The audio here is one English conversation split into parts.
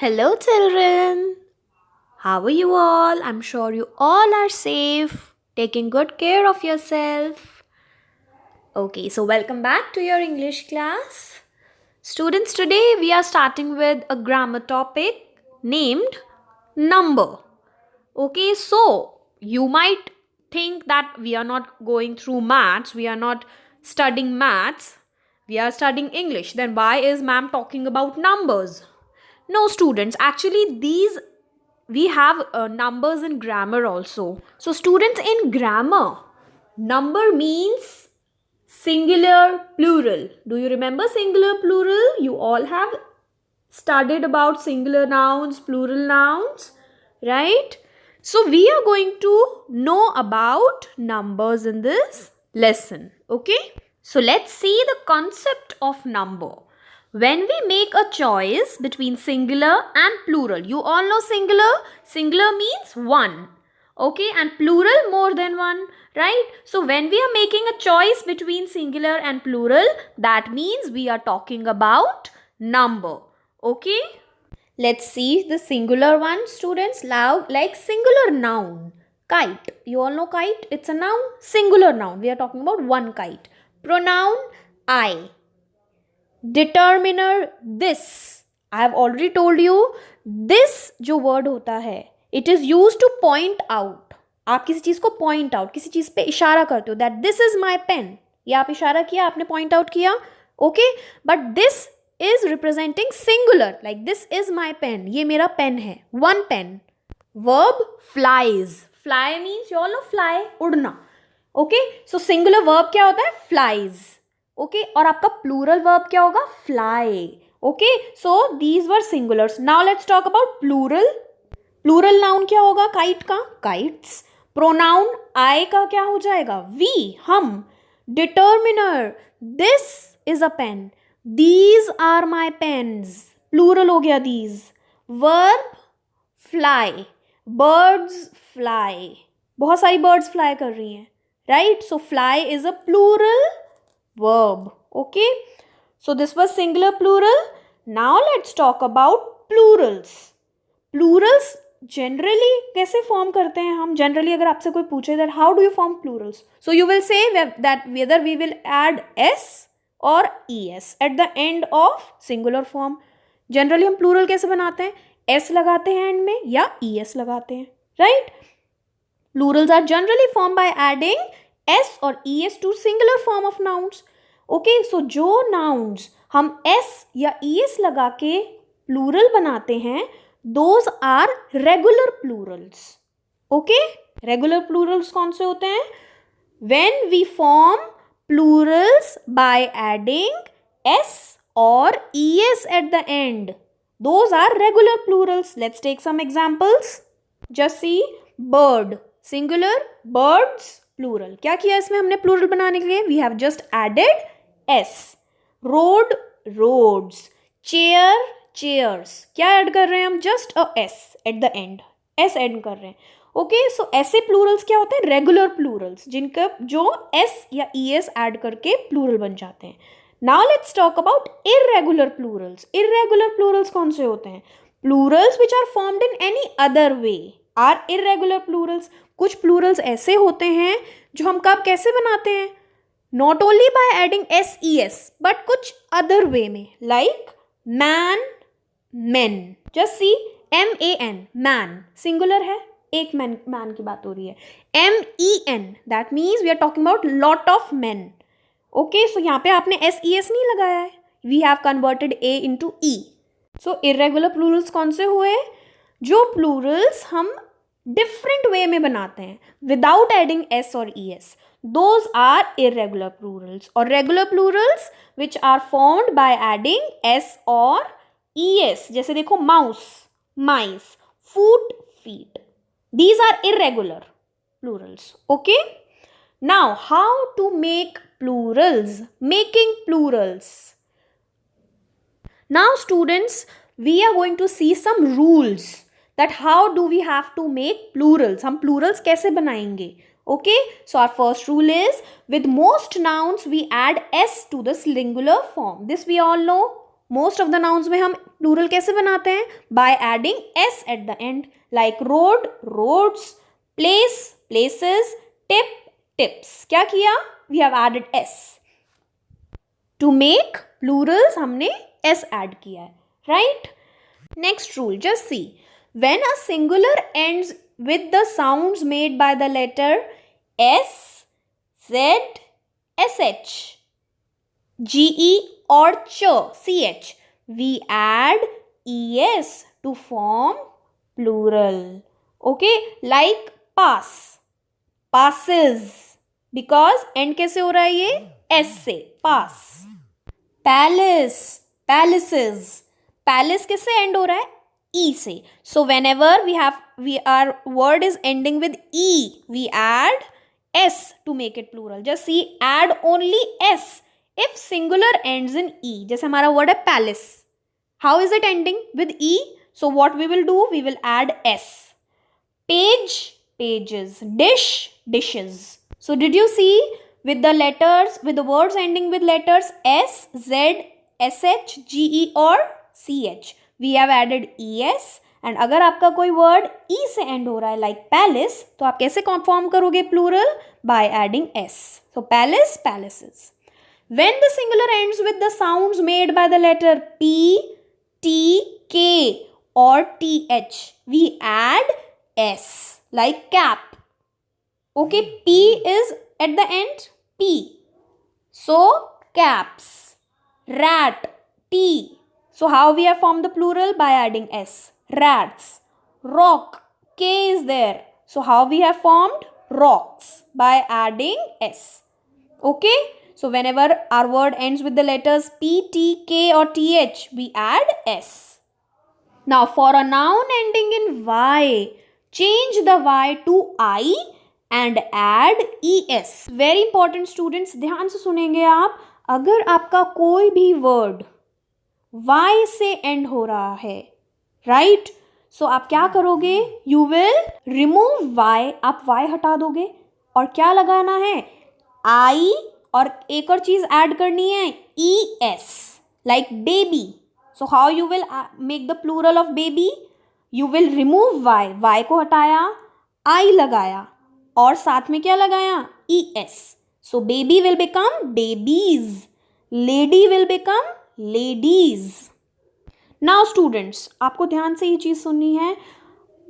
Hello, children. How are you all? I'm sure you all are safe, taking good care of yourself. Okay, so welcome back to your English class. Students, today we are starting with a grammar topic named number. Okay, so you might think that we are not going through maths, we are not studying maths, we are studying English. Then why is ma'am talking about numbers? No, students, actually, these we have numbers in grammar also. So, students, in grammar, number means singular, plural. Do you remember singular, plural? You all have studied about singular nouns, plural nouns, right? So, we are going to know about numbers in this lesson, okay? So, let's see the concept of number. When we make a choice between singular and plural, you all know singular means one, okay, and plural more than one, right? So when we are making a choice between singular and plural, that means we are talking about number, okay. Let's see the singular one, students. Like singular noun, kite. You all know kite, it's a noun. Singular noun, we are talking about one kite. Pronoun I. Determiner this, I have already told you, this जो word होता है it is use two point out. आप किसी चीज को point out, किसी चीज पे इशारा करते हो, that this is my pen. ये आप इशारा किया, आपने पॉइंट आउट किया, okay. But this is representing singular, like this is my pen, ये मेरा पेन है, one pen. Verb flies. Fly means you all know fly, उड़ना, ओके. सो सिंगुलर वर्ब क्या होता है? Flies, okay. और आपका प्लूरल वर्ब क्या होगा? Fly, okay. So these were singulars. Now let's talk about plural. Plural noun क्या होगा? काइट का, काइट्स. प्रोनाउन आई का क्या हो जाएगा? वी, हम. Determiner, this is a pen, these are my pens, plural हो गया these. Verb fly, birds fly, बहुत सारी बर्ड्स फ्लाई कर रही हैं, right. So fly is a plural verb, okay. So this was singular, plural. Now let's talk about plurals. Plurals generally कैसे form करते हैं हम? Generally अगर आपसे कोई पूछे that how do you form plurals, so you will say that whether we will add s or es at the end of singular form. Generally हम plural कैसे बनाते हैं? s लगाते हैं end में या es लगाते हैं, right. Plurals are generally formed by adding s और es to singular form of nouns, okay. So जो nouns हम s या es लगा के plural बनाते हैं, those are regular plurals, okay. Regular plurals कौन से होते हैं? When we form plurals by adding s or es at the end, those are regular plurals. Let's take some examples. Just see, bird singular, birds plural. क्या किया इसमें हमने plural बनाने के लिए? We have just added s. Road, roads. Chair, chairs. क्या add कर रहे हैं हम? Just a s at the end, s add कर रहे हैं, ओके. सो ऐसे प्लूरल्स क्या होते हैं? रेगुलर प्लूरल्स, जिनका जो एस या ई एस ऐड करके प्लूरल बन जाते हैं. Now let's talk about irregular plurals. Irregular plurals कौन से होते हैं? Plurals which are formed in any other way are irregular plurals. कुछ प्लूरल्स ऐसे होते हैं जो हम कब कैसे बनाते हैं? Not only by adding s E s but कुछ अदर वे में, like man, men. Just see, M A N, man singular है, एक मैन, मैन की बात हो रही है. M E N, that means we are talking about lot of man, okay. So यहाँ पे आपने एस ई एस नहीं लगाया है, we have converted A into E. So irregular plurals कौन से हुए? जो प्लूरल्स हम डिफरेंट वे में बनाते हैं विदाउट एडिंग एस और E S, those are irregular plurals. और regular plurals which are formed by adding S और ई एस, जैसे देखो mouse, mice, foot, feet, these are irregular plurals, okay. Now how to make plurals, making plurals. Now students, we are going to see some rules that how do we have to make plurals. हम plurals कैसे बनाएंगे? Okay, so our first rule is with most nouns we add s to the singular form. This we all know. Most of the nouns में हम plural कैसे बनाते हैं? By adding s at the end, like road, roads, place, places, tip, tips. क्या किया? We have added s. To make plurals हमने s add किया है, right? Next rule, just see. When a singular ends with the sounds made by the letter S, Z, SH, GE or CH, we add ES to form plural. Okay, like pass, passes, because end कैसे हो रहा है ये? S से, pass. Palace, palaces, palace किससे end हो रहा है? E से. So whenever our word is ending with E, we add S to make it plural. Just see, add only S if singular ends in E. जैसे हमारा word है palace. How is it ending? With E. So what we will do? We will add S. Page, pages. Dish, dishes. So did you see with the letters, with the words ending with letters S, Z, SH, GE or CH? We have added ES. And अगर आपका कोई word ई से and हो रहा है like palace, तो आप कैसे फॉर्म करोगे plural? By adding s. So palace, palaces. When the singular ends with the sounds made by the letter p, t, k और t h, we add s, like cap. Okay, p is at the end, p, so caps. Rat, t. So how we have formed the plural? By adding s. Rats. Rock, k is there. So how we have formed? Rocks. By adding s. Okay? So whenever our word ends with the letters p, t, k or th, we add s. Now for a noun ending in y, change the y to I and add es. Very important students, ध्यान से सुनेंगे आप. अगर आपका कोई भी word Y से and हो रहा है, राइट? सो आप क्या करोगे? You will remove Y. आप Y हटा दोगे और क्या लगाना है? I, और एक और चीज ऐड करनी है, ES, like baby. So how you will make the plural of baby? You will remove Y को हटाया, I लगाया और साथ में क्या लगाया? ES. So baby will become babies, lady will become ladies. Now students, आपको ध्यान से ये चीज सुननी है.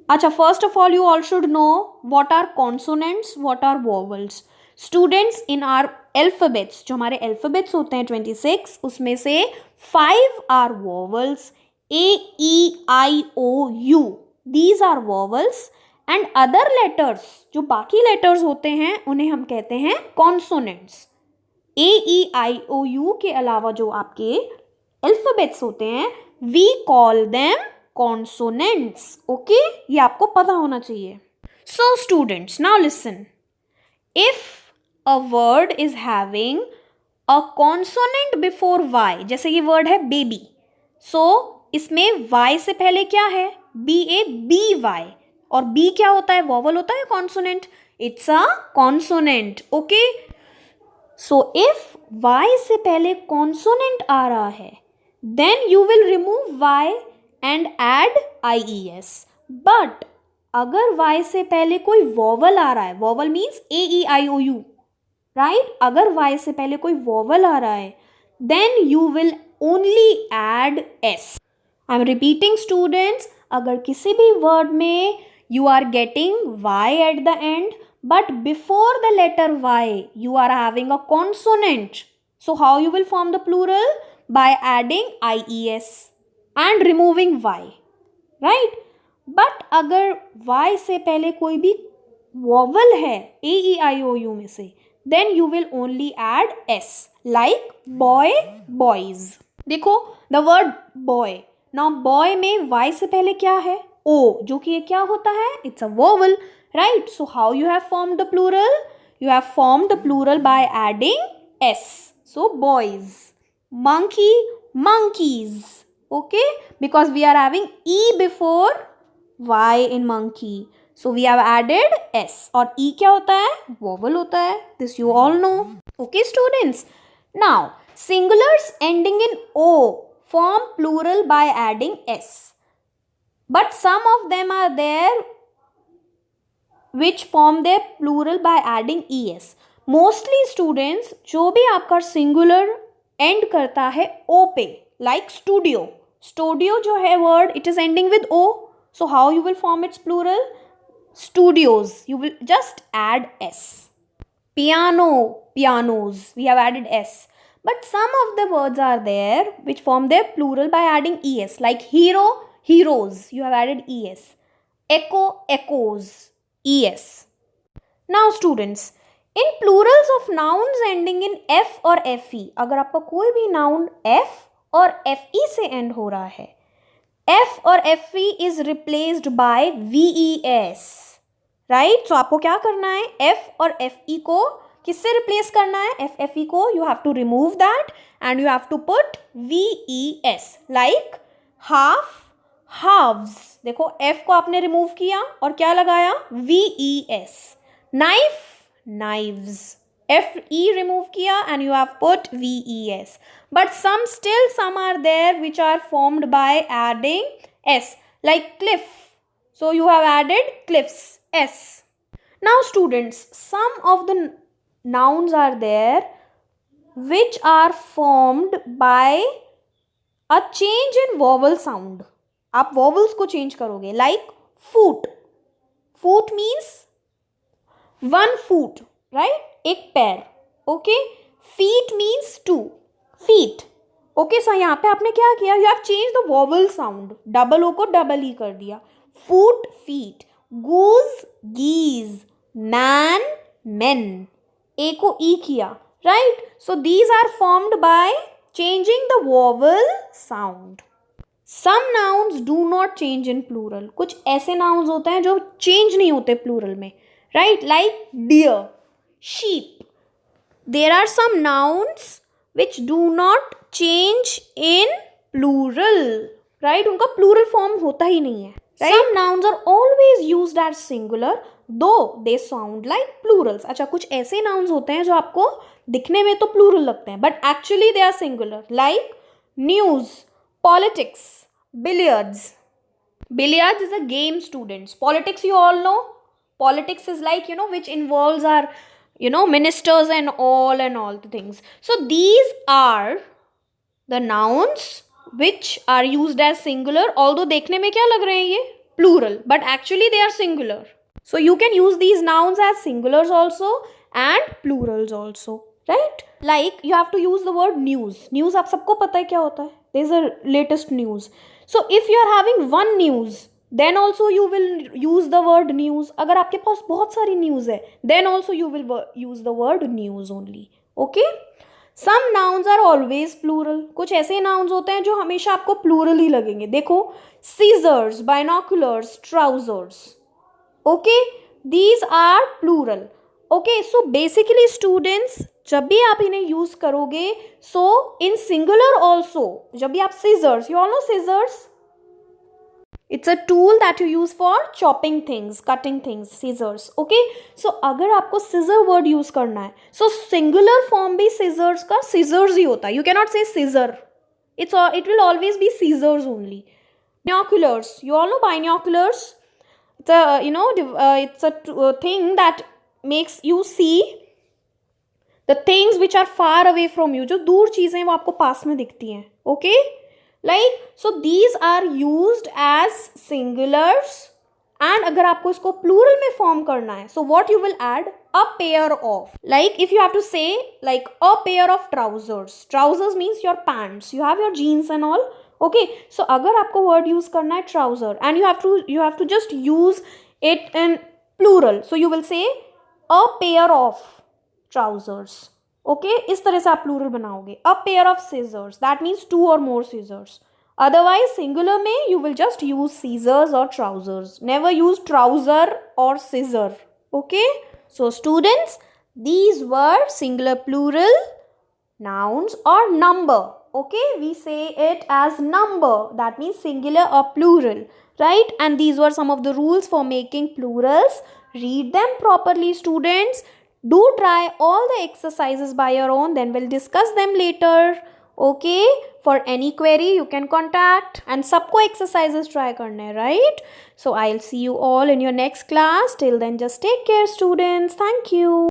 अच्छा, first of all you all should know what are consonants, what are vowels. Students, in our alphabets, जो हमारे अल्फाबेट्स होते हैं 26, उसमें से 5 are vowels. AEIOU, these are vowels. And other letters, जो बाकी लेटर्स होते हैं, उन्हें हम कहते हैं कॉन्सोनेंट्स. AEIOU के अलावा जो आपके अल्फाबेट्स होते हैं, we call them consonants. Okay, ये आपको पता होना चाहिए. So students, now listen. If a word is having a consonant before y, जैसे ये वर्ड है बेबी, सो इसमें वाई से पहले क्या है? BABY. और बी क्या होता है? वोवल होता है, consonant. It's a consonant. Okay, so if y से पहले कॉन्सोनेंट आ रहा है, then you will remove y and add IES. But अगर y से पहले कोई वोवल आ रहा है, वोवल मीन्स AEIOU, राइट? अगर y से पहले कोई वोवल आ रहा है, then you will only add s. I am repeating students, अगर किसी भी वर्ड में you are getting y at the and, but before the letter Y, you are having a consonant. So how you will form the plural? By adding IES and removing Y, right? But अगर Y से पहले कोई भी vowel है AEIOU में से, then you will only add S, like boy, boys. देखो, the word boy. Now boy में Y से पहले क्या है? O, जो कि ये क्या होता है? It's a vowel. Right? So how you have formed the plural? You have formed the plural by adding S. So boys. Monkey, monkeys. Okay? Because we are having E before Y in monkey. So we have added S. और E क्या होता है? Vowel होता है. This you all know. Okay students? Now, singulars ending in O form plural by adding s, but some of them are there which form their plural by adding es. Mostly students, जो भी आपका singular end करता है o पे, like studio, studio जो है word, it is ending with o, so how you will form its plural? Studios, you will just add s. Piano, pianos, we have added s. But some of the words are there which form their plural by adding es, like hero, heroes, you have added es. Echo, echoes, es. Now students, in plurals of nouns ending in f or fe, अगर आपका कोई भी noun f और fe से end हो रहा है, f और fe is replaced by ves, right? So आपको क्या करना है, f और fe को किससे replace करना है? f fe को you have to remove that and you have to put ves, like half, halves. देखो f को आपने रिमूव किया और क्या लगाया? ves. Knife, knives. fe remove किया and you have put ves. But some are there which are formed by adding s, like cliff. So you have added cliffs, s. Now students, some of the nouns are there which are formed by a change in vowel sound. आप vowels को change करोगे, like foot. Foot means one foot, right? एक पैर. Okay? Feet means two feet. Okay, so यहाँ पे आपने क्या किया? You have changed the vowel sound. Double O को double E कर दिया. Foot, feet. Goose, geese. Man, men. A को E किया, right? So these are formed by changing the vowel sound. Some nouns do not change in plural. कुछ ऐसे nouns होते हैं जो change नहीं होते plural में, right? Like deer, sheep. There are some nouns which do not change in plural, right? उनका plural form होता ही नहीं है, right? Some nouns are always used as singular, though they sound like plurals. अच्छा, कुछ ऐसे nouns होते हैं जो आपको दिखने में तो plural लगते हैं, but actually they are singular, like news, politics, billiards. Billiards is a game, students. Politics, you all know. Politics is like, which involves our, ministers and all the things. So these are the nouns which are used as singular, although देखने में क्या लग रहे हैं ये? Plural, but actually they are singular. So you can use these nouns as singulars also and plurals also, right? Like you have to use the word news. News आप सबको पता है क्या होता है? There is a latest news. So if you are having one news, then also you will use the word news. अगर आपके पास बहुत सारी news है, then also you will use the word news only. Okay? Some nouns are always plural. कुछ ऐसे nouns होते हैं जो हमेशा आपको plural ही लगेंगे. देखो, scissors, binoculars, trousers. Okay? These are plural. Okay, so basically students, जब भी आप इन्हें यूज करोगे, so in singular also, जब भी आप scissors, you all know scissors? It's a tool that you use for chopping things, cutting things, scissors. Okay, so अगर आपको scissor word use करना है, so singular form भी scissors का scissors ही होता है. You cannot say scissor. It will always be scissors only. Binoculars, you all know binoculars? It's a it's a thing that makes you see the things which are far away from you. जो दूर चीजें हैं वो आपको पास में दिखती हैं. Okay, like so these are used as singulars. And अगर आपको इसको plural में form करना है, so what you will add? A pair of. Like if you have to say like a pair of trousers. Trousers means your pants. You have your jeans and all. Okay, so अगर आपको word use करना है trouser and you have to just use it in plural. So you will say a pair of trousers. Okay, इस तरह से आप plural बनाओगे. A pair of scissors. That means two or more scissors. Otherwise, singular में you will just use scissors or trousers. Never use trouser or scissor. Okay. So students, these were singular, plural nouns or number. Okay, we say it as number. That means singular or plural, right? And these were some of the rules for making plurals. Read them properly, students. Do try all the exercises by your own. Then we'll discuss them later. Okay, for any query you can contact, and सबको exercises try करने हैं, right? So I will see you all in your next class. Till then just take care students. Thank you.